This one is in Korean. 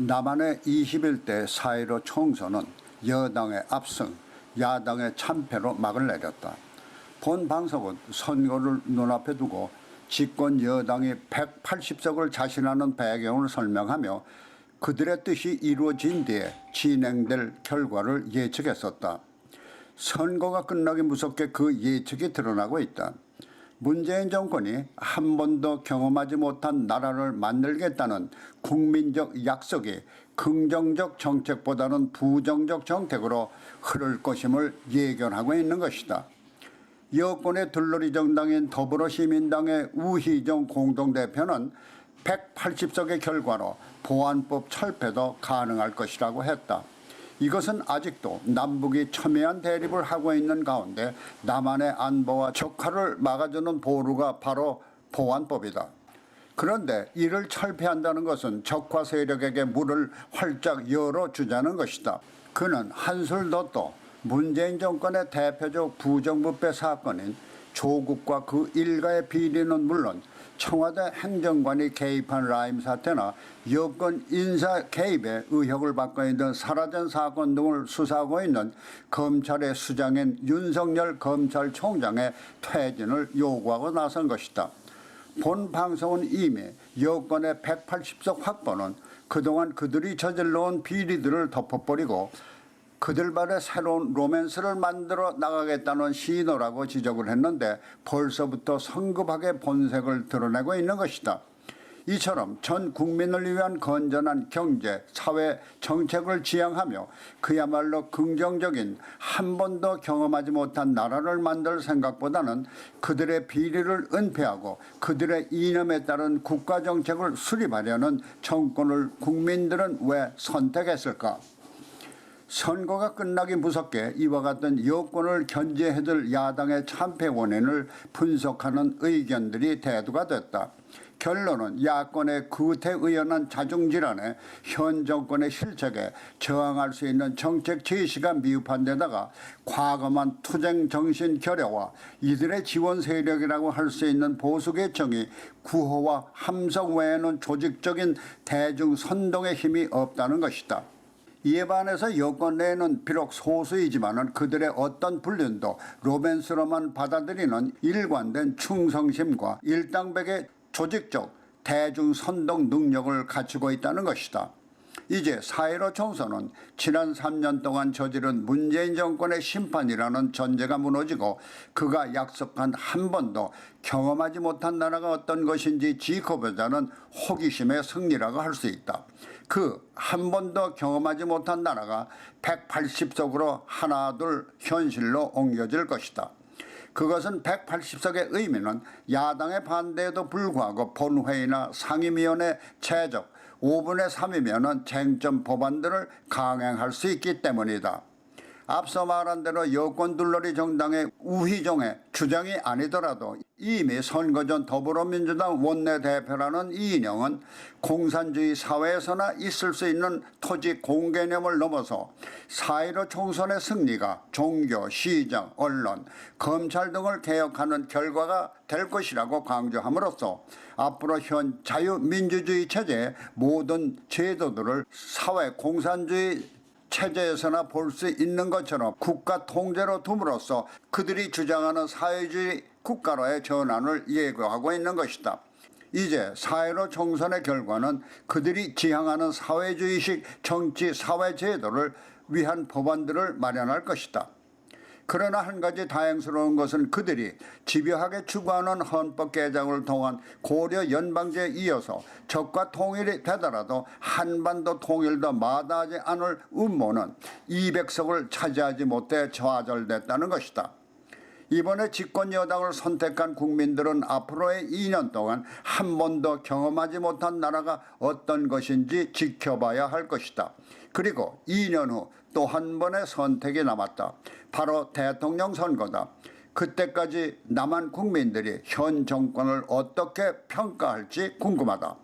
남한의 21대 4.15 총선은 여당의 압승, 야당의 참패로 막을 내렸다. 본 방송은 선거를 눈앞에 두고 집권 여당이 180석을 자신하는 배경을 설명하며 그들의 뜻이 이루어진 뒤에 진행될 결과를 예측했었다. 선거가 끝나기 무섭게 그 예측이 드러나고 있다. 문재인 정권이 한 번도 경험하지 못한 나라를 만들겠다는 국민적 약속이 긍정적 정책보다는 부정적 정책으로 흐를 것임을 예견하고 있는 것이다. 여권의 들러리 정당인 더불어시민당의 우희정 공동대표는 180석의 결과로 보안법 철폐도 가능할 것이라고 했다. 이것은 아직도 남북이 첨예한 대립을 하고 있는 가운데 남한의 안보와 적화를 막아주는 보루가 바로 보안법이다. 그런데 이를 철폐한다는 것은 적화 세력에게 문을 활짝 열어주자는 것이다. 그는 한술 더 떠 문재인 정권의 대표적 부정부패 사건인 조국과 그 일가의 비리는 물론 청와대 행정관이 개입한 라임 사태나 여권 인사 개입에 의혹을 받고 있는 사라진 사건 등을 수사하고 있는 검찰의 수장인 윤석열 검찰총장의 퇴진을 요구하고 나선 것이다. 본 방송은 이미 여권의 180석 확보는 그동안 그들이 저질러온 비리들을 덮어버리고 그들만의 새로운 로맨스를 만들어 나가겠다는 신호라고 지적을 했는데 벌써부터 성급하게 본색을 드러내고 있는 것이다. 이처럼 전 국민을 위한 건전한 경제, 사회 정책을 지향하며 그야말로 긍정적인 한 번도 경험하지 못한 나라를 만들 생각보다는 그들의 비리를 은폐하고 그들의 이념에 따른 국가정책을 수립하려는 정권을 국민들은 왜 선택했을까? 선거가 끝나기 무섭게 이와 같은 여권을 견제해줄 야당의 참패 원인을 분석하는 의견들이 대두가 됐다. 결론은 야권의 구태의연한 자중질환에 현 정권의 실책에 저항할 수 있는 정책 제시가 미흡한 데다가 과감한 투쟁 정신 결여와 이들의 지원 세력이라고 할 수 있는 보수계층이 구호와 함성 외에는 조직적인 대중 선동의 힘이 없다는 것이다. 이에 반해서 여권 내에는 비록 소수이지만 그들의 어떤 불륜도 로맨스로만 받아들이는 일관된 충성심과 일당백의 조직적 대중 선동 능력을 갖추고 있다는 것이다. 이제 4.15 총선은 지난 3년 동안 저지른 문재인 정권의 심판이라는 전제가 무너지고 그가 약속한 한 번도 경험하지 못한 나라가 어떤 것인지 지켜보자는 호기심의 승리라고 할 수 있다. 그 한 번도 경험하지 못한 나라가 180석으로 하나둘 현실로 옮겨질 것이다. 그것은 180석의 의미는 야당의 반대에도 불구하고 본회의나 상임위원회 제적 5분의 3이면 쟁점 법안들을 강행할 수 있기 때문이다. 앞서 말한 대로 여권 둘러리 정당의 우희정의 주장이 아니더라도 이미 선거 전 더불어민주당 원내대표라는 이인영은 공산주의 사회에서나 있을 수 있는 토지 공개념을 넘어서 4.15 총선의 승리가 종교, 시장, 언론, 검찰 등을 개혁하는 결과가 될 것이라고 강조함으로써 앞으로 현 자유민주주의 체제의 모든 제도들을 사회 공산주의 체제에서나 볼 수 있는 것처럼 국가 통제로 둠으로써 그들이 주장하는 사회주의 국가로의 전환을 예고하고 있는 것이다. 이제 4.15 총선의 결과는 그들이 지향하는 사회주의식 정치 사회제도를 위한 법안들을 마련할 것이다. 그러나 한 가지 다행스러운 것은 그들이 집요하게 추구하는 헌법 개정을 통한 고려 연방제에 이어서 적과 통일이 되더라도 한반도 통일도 마다하지 않을 음모는 200석을 차지하지 못해 좌절됐다는 것이다. 이번에 집권 여당을 선택한 국민들은 앞으로의 2년 동안 한 번도 경험하지 못한 나라가 어떤 것인지 지켜봐야 할 것이다. 그리고 2년 후 또 한 번의 선택이 남았다. 바로 대통령 선거다. 그때까지 남한 국민들이 현 정권을 어떻게 평가할지 궁금하다.